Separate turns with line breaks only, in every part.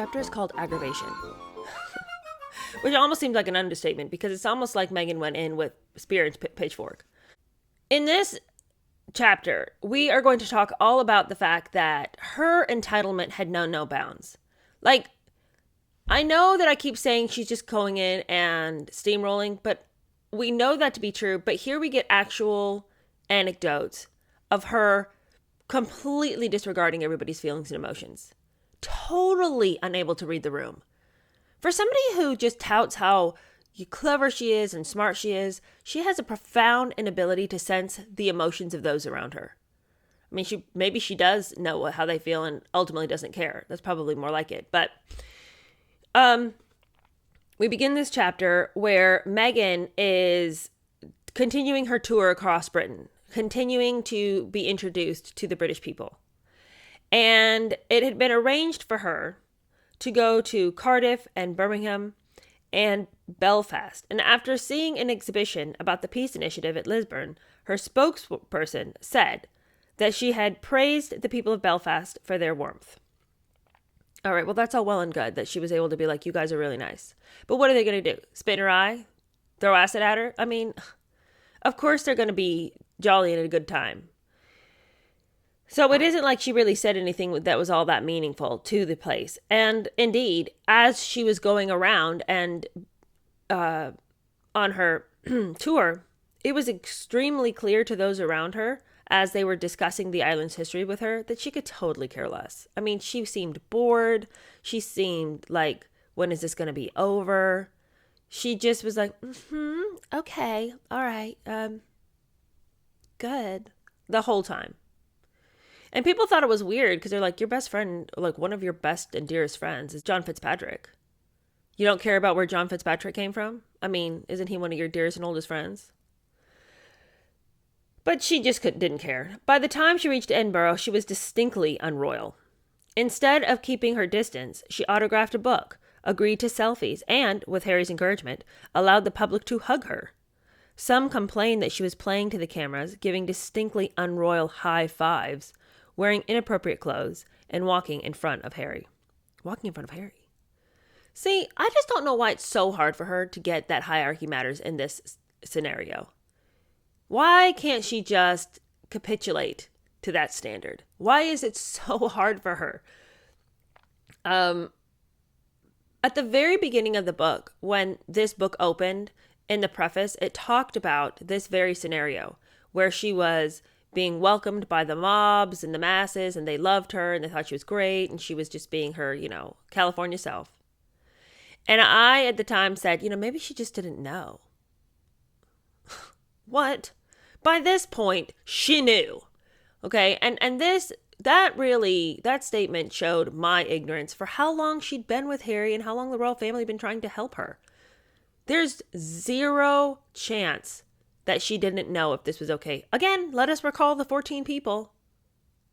chapter is called Aggravation. Which almost seems like an understatement because it's almost like Meghan went in with spear and pitchfork. In this chapter, we are going to talk all about the fact that her entitlement had known no bounds. Like, I know that I keep saying she's just going in and steamrolling, but we know that to be true. But here we get actual anecdotes of her completely disregarding everybody's feelings and emotions. Totally unable to read the room. For somebody who just touts how clever she is and smart she is, she has a profound inability to sense the emotions of those around her. I mean, maybe she does know how they feel and ultimately doesn't care. That's probably more like it. But we begin this chapter where Meghan is continuing her tour across Britain, continuing to be introduced to the British people. And it had been arranged for her to go to Cardiff and Birmingham and Belfast. And after seeing an exhibition about the peace initiative at Lisburn, her spokesperson said that she had praised the people of Belfast for their warmth. All right, well, that's all well and good that she was able to be like, you guys are really nice. But what are they going to do? Spit in her eye? Throw acid at her? I mean, of course they're going to be jolly and a good time. So it isn't like she really said anything that was all that meaningful to the place. And indeed, as she was going around and on her tour, it was extremely clear to those around her as they were discussing the island's history with her that she could totally care less. I mean, she seemed bored. She seemed like, when is this going to be over? She just was like, okay, all right, good, the whole time. And people thought it was weird because they're like, your best friend, like one of your best and dearest friends is John Fitzpatrick. You don't care about where John Fitzpatrick came from? I mean, isn't he one of your dearest and oldest friends? But she just didn't care. By the time she reached Edinburgh, she was distinctly unroyal. Instead of keeping her distance, she autographed a book, agreed to selfies, and, with Harry's encouragement, allowed the public to hug her. Some complained that she was playing to the cameras, giving distinctly unroyal high fives, wearing inappropriate clothes, and walking in front of Harry. See, I just don't know why it's so hard for her to get that hierarchy matters in this scenario. Why can't she just capitulate to that standard? Why is it so hard for her? At the very beginning of the book, when this book opened, in the preface, it talked about this very scenario where she was being welcomed by the mobs and the masses, and they loved her and they thought she was great, and she was just being her, California self. And I, at the time, said, maybe she just didn't know. What? By this point, she knew. Okay? And that statement showed my ignorance for how long she'd been with Harry and how long the royal family had been trying to help her. There's zero chance that she didn't know if this was okay. Again, let us recall the 14 people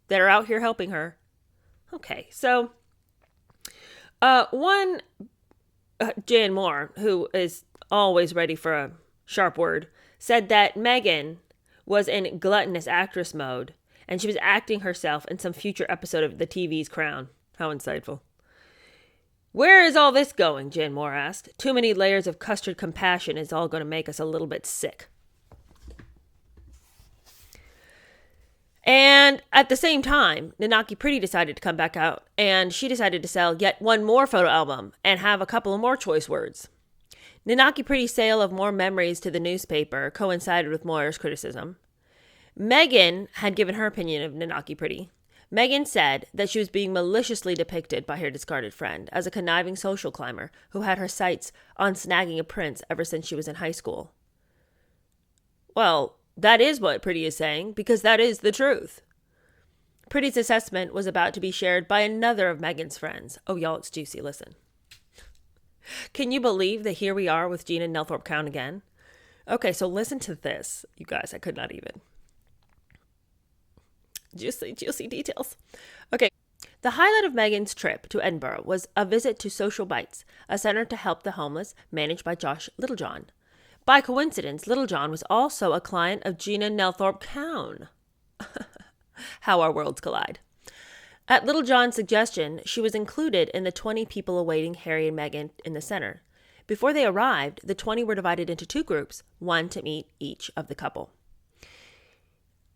that are out here helping her. Okay, so Jan Moore, who is always ready for a sharp word, said that Meghan was in gluttonous actress mode and she was acting herself in some future episode of the TV's Crown. How insightful. Where is all this going? Jan Moore asked. Too many layers of custard compassion is all going to make us a little bit sick. And at the same time, Nanaki Pretty decided to come back out, and she decided to sell yet one more photo album and have a couple of more choice words. Nanaki Pretty's sale of more memories to the newspaper coincided with Moyer's criticism. Meghan had given her opinion of Nanaki Pretty. Meghan said that she was being maliciously depicted by her discarded friend as a conniving social climber who had her sights on snagging a prince ever since she was in high school. Well, that is what Pretty is saying, because that is the truth. Pretty's assessment was about to be shared by another of Meghan's friends. Oh, y'all, it's juicy. Listen. Can you believe that here we are with Gina Nelthorpe Cowan again? Okay, so listen to this. You guys, I could not even. Juicy details. Okay. The highlight of Meghan's trip to Edinburgh was a visit to Social Bites, a center to help the homeless managed by Josh Littlejohn. By coincidence, Littlejohn was also a client of Gina Nelthorpe Cowan. How our worlds collide. At Little John's suggestion, she was included in the 20 people awaiting Harry and Meghan in the center. Before they arrived, the 20 were divided into 2 groups, one to meet each of the couple.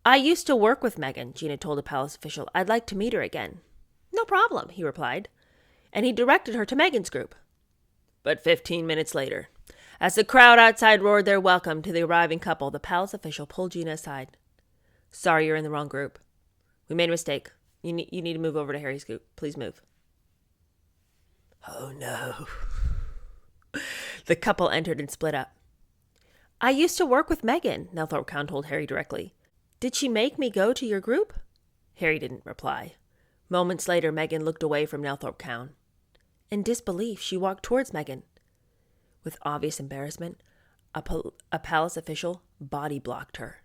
I used to work with Meghan, Gina told a palace official. I'd like to meet her again. No problem, he replied. And he directed her to Meghan's group. But 15 minutes later, as the crowd outside roared their welcome to the arriving couple, the palace official pulled Gina aside. Sorry, you're in the wrong group. We made a mistake. You need to move over to Harry's group. Please move. Oh, no. The couple entered and split up. I used to work with Meghan, Nelthorpe Cowan told Harry directly. Did she make me go to your group? Harry didn't reply. Moments later, Meghan looked away from Nelthorpe Cowan. In disbelief, she walked towards Meghan. With obvious embarrassment, a palace official body blocked her.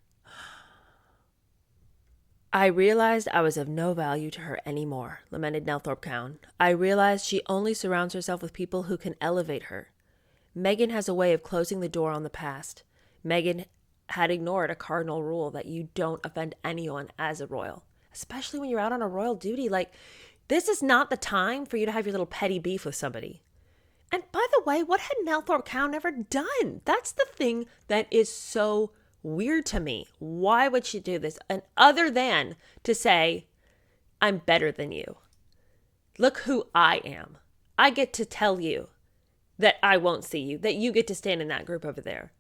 I realized I was of no value to her anymore, lamented Nelthorpe Cowan. I realized she only surrounds herself with people who can elevate her. Meghan has a way of closing the door on the past. Meghan had ignored a cardinal rule that you don't offend anyone as a royal, especially when you're out on a royal duty. Like, this is not the time for you to have your little petty beef with somebody. And by the way, what had Nelthorpe Cowan ever done? That's the thing that is so weird to me. Why would she do this? And other than to say, I'm better than you. Look who I am. I get to tell you that I won't see you, that you get to stand in that group over there.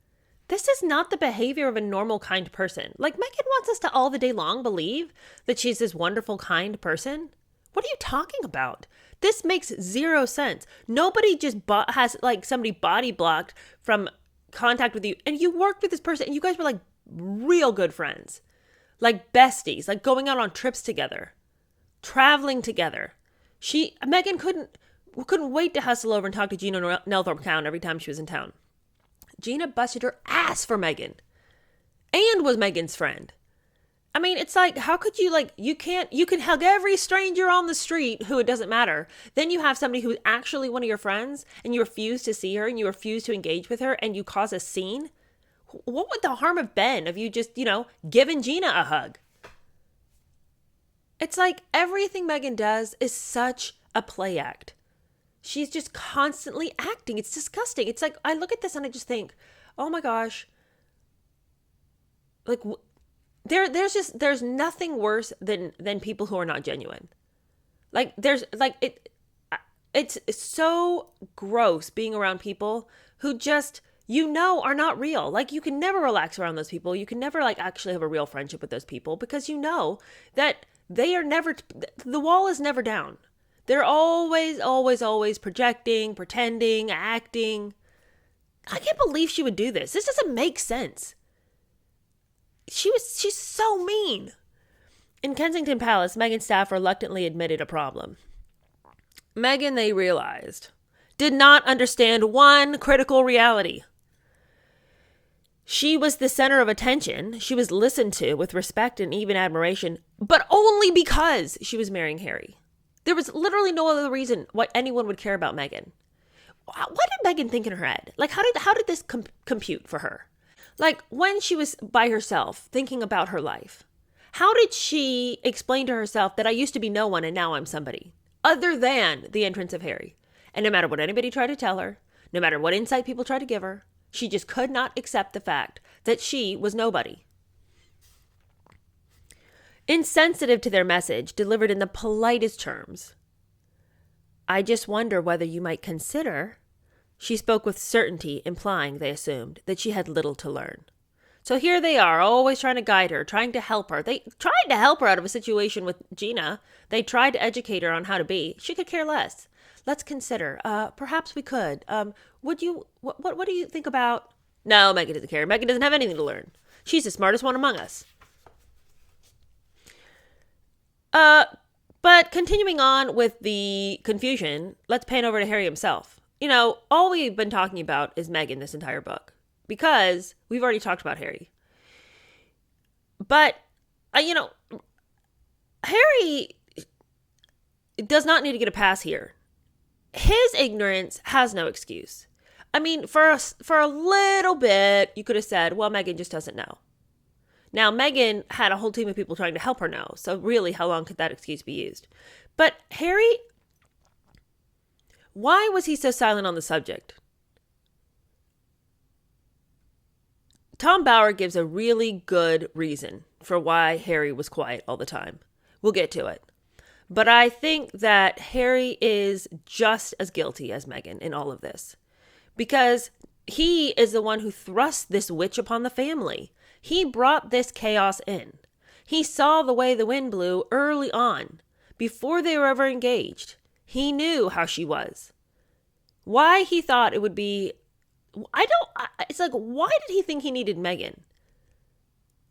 This is not the behavior of a normal, kind person. Like, Meghan wants us to all the day long believe that she's this wonderful, kind person. What are you talking about? This makes zero sense. Nobody just has, like, somebody body blocked from contact with you, and you worked with this person, and you guys were like real good friends, like besties, like going out on trips together, traveling together. Meghan couldn't wait to hustle over and talk to Gina Nelthorpe Cowan every time she was in town. Gina busted her ass for Meghan and was Meghan's friend. I mean, it's like, how could you, like, you can hug every stranger on the street who it doesn't matter. Then you have somebody who's actually one of your friends and you refuse to see her and you refuse to engage with her and you cause a scene. What would the harm have been of you just, giving Gina a hug? It's like everything Meghan does is such a play act. She's just constantly acting. It's disgusting. It's like, I look at this and I just think, oh my gosh, like, there's nothing worse than people who are not genuine. Like, it's so gross being around people who just, are not real. Like, you can never relax around those people. You can never, like, actually have a real friendship with those people because you know that they are never, the wall is never down. They're always projecting, pretending, acting. I can't believe she would do this. This doesn't make sense. She's so mean. In Kensington Palace, Meghan's staff reluctantly admitted a problem. Meghan, they realized, did not understand one critical reality. She was the center of attention. She was listened to with respect and even admiration, but only because she was marrying Harry. There was literally no other reason why anyone would care about Meghan. What did Meghan think in her head? Like, how did this compute for her? Like, when she was by herself thinking about her life, how did she explain to herself that I used to be no one and now I'm somebody? Other than the entrance of Harry. And no matter what anybody tried to tell her, no matter what insight people tried to give her, she just could not accept the fact that she was nobody. Insensitive to their message, delivered in the politest terms. I just wonder whether you might consider. She spoke with certainty, implying, they assumed, that she had little to learn. So here they are, always trying to guide her, trying to help her. They tried to help her out of a situation with Gina. They tried to educate her on how to be. She could care less. Let's consider. Perhaps we could. What do you think about? No, Meghan doesn't care. Meghan doesn't have anything to learn. She's the smartest one among us. But continuing on with the confusion, let's pan over to Harry himself. All we've been talking about is Meghan this entire book because we've already talked about Harry. But, Harry does not need to get a pass here. His ignorance has no excuse. I mean, for a little bit, you could have said, well, Meghan just doesn't know. Now, Meghan had a whole team of people trying to help her know. So really, how long could that excuse be used? But Harry, why was he so silent on the subject? Tom Bauer gives a really good reason for why Harry was quiet all the time. We'll get to it. But I think that Harry is just as guilty as Meghan in all of this. Because he is the one who thrust this witch upon the family. He brought this chaos in. He saw the way the wind blew early on, before they were ever engaged. He knew how she was. Why he thought it would be... it's like, why did he think he needed Meghan?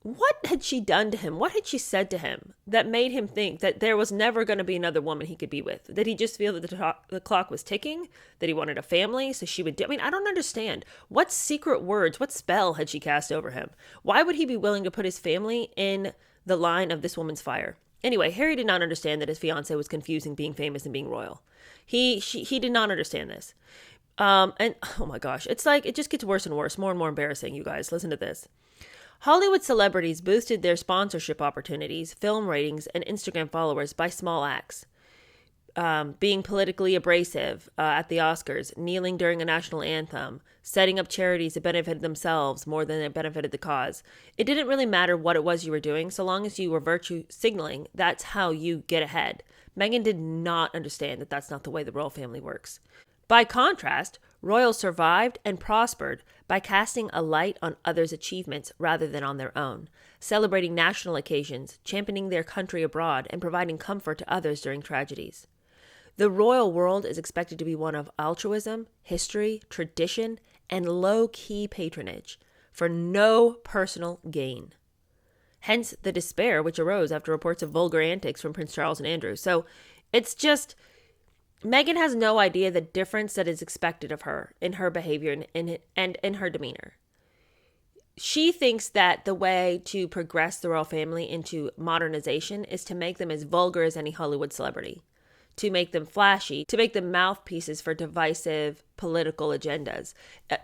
What had she done to him? What had she said to him that made him think that there was never going to be another woman he could be with? Did he just feel that the clock was ticking? That he wanted a family? So she would do... I mean, I don't understand. What secret words, what spell had she cast over him? Why would he be willing to put his family in the line of this woman's fire? Anyway, Harry did not understand that his fiancée was confusing being famous and being royal. He did not understand this. And oh my gosh, it's like, it just gets worse and worse, more and more embarrassing, you guys. Listen to this. Hollywood celebrities boosted their sponsorship opportunities, film ratings, and Instagram followers by small acts. Being politically abrasive at the Oscars, kneeling during a national anthem, setting up charities that benefited themselves more than it benefited the cause. It didn't really matter what it was you were doing, so long as you were virtue signaling, that's how you get ahead. Meghan did not understand that that's not the way the royal family works. By contrast, royals survived and prospered by casting a light on others' achievements rather than on their own, celebrating national occasions, championing their country abroad, and providing comfort to others during tragedies. The royal world is expected to be one of altruism, history, tradition, and low-key patronage for no personal gain. Hence the despair which arose after reports of vulgar antics from Prince Charles and Andrew. So it's just... Meghan has no idea the difference that is expected of her in her behavior and in her demeanor. She thinks that the way to progress the royal family into modernization is to make them as vulgar as any Hollywood celebrity, to make them flashy, to make them mouthpieces for divisive political agendas.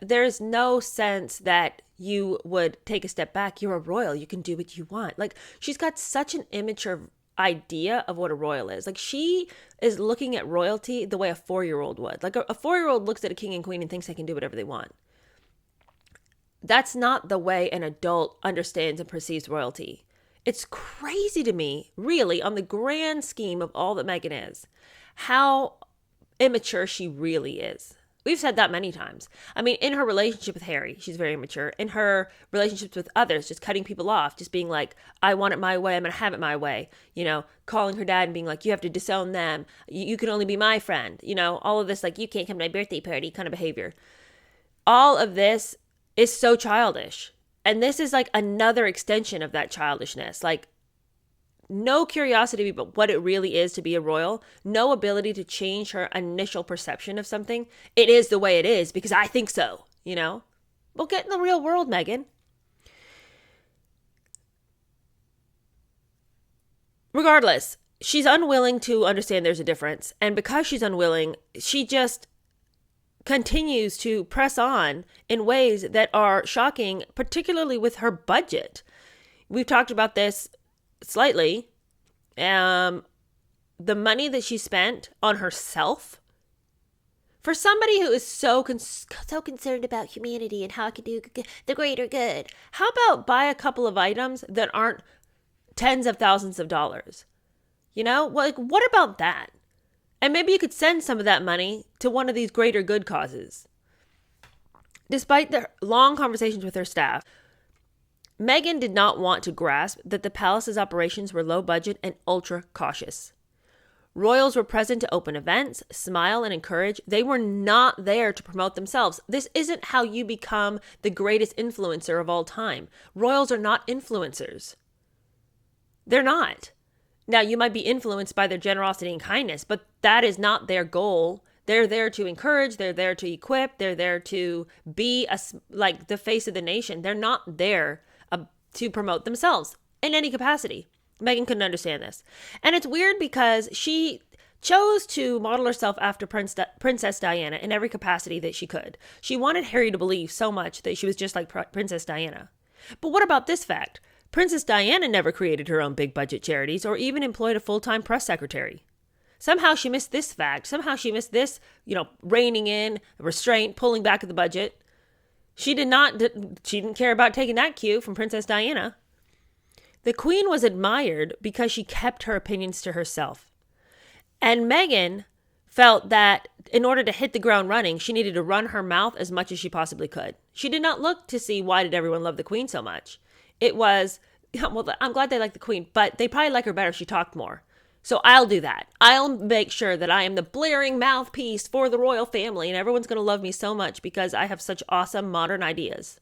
There's no sense that you would take a step back. You're a royal. You can do what you want. Like, she's got such an immature idea of what a royal is. Like, she is looking at royalty the way a 4-year-old would. Like, a 4-year-old looks at a king and queen and thinks they can do whatever they want. That's not the way an adult understands and perceives royalty. It's crazy to me, really, on the grand scheme of all that Meghan is, how immature she really is. We've said that many times. I mean, in her relationship with Harry, she's very immature. In her relationships with others, just cutting people off, just being like, I want it my way, I'm going to have it my way. You know, calling her dad and being like, you have to disown them. You can only be my friend. You know, all of this, like, you can't come to my birthday party kind of behavior. All of this is so childish. And this is like another extension of that childishness. Like, no curiosity about what it really is to be a royal, no ability to change her initial perception of something. It is the way it is because I think so, you know? Well, get in the real world, Meghan. Regardless, she's unwilling to understand there's a difference. And because she's unwilling, she just continues to press on in ways that are shocking, particularly with her budget. We've talked about this slightly. The money that she spent on herself, for somebody who is so concerned about humanity and how it can do the greater good, how about buy a couple of items that aren't tens of thousands of dollars? You know, like, what about that? And maybe you could send some of that money to one of these greater good causes. Despite the long conversations with her staff, Meghan did not want to grasp that the palace's operations were low budget and ultra cautious. Royals were present to open events, smile, and encourage. They were not there to promote themselves. This isn't how you become the greatest influencer of all time. Royals are not influencers. They're not. Now, you might be influenced by their generosity and kindness, but that is not their goal. They're there to encourage. They're there to equip. They're there to be like the face of the nation. They're not there to promote themselves in any capacity. Meghan couldn't understand this. And it's weird because she chose to model herself after Princess Diana in every capacity that she could. She wanted Harry to believe so much that she was just like Princess Diana. But what about this fact? Princess Diana never created her own big budget charities or even employed a full-time press secretary. Somehow she missed this fact. Somehow she missed this, reining in, restraint, pulling back of the budget. She didn't care about taking that cue from Princess Diana. The Queen was admired because she kept her opinions to herself. And Meghan felt that in order to hit the ground running, she needed to run her mouth as much as she possibly could. She did not look to see why did everyone love the Queen so much. It was, well, I'm glad they like the Queen, but they probably like her better if she talked more. So I'll do that. I'll make sure that I am the blaring mouthpiece for the royal family, and everyone's going to love me so much because I have such awesome modern ideas.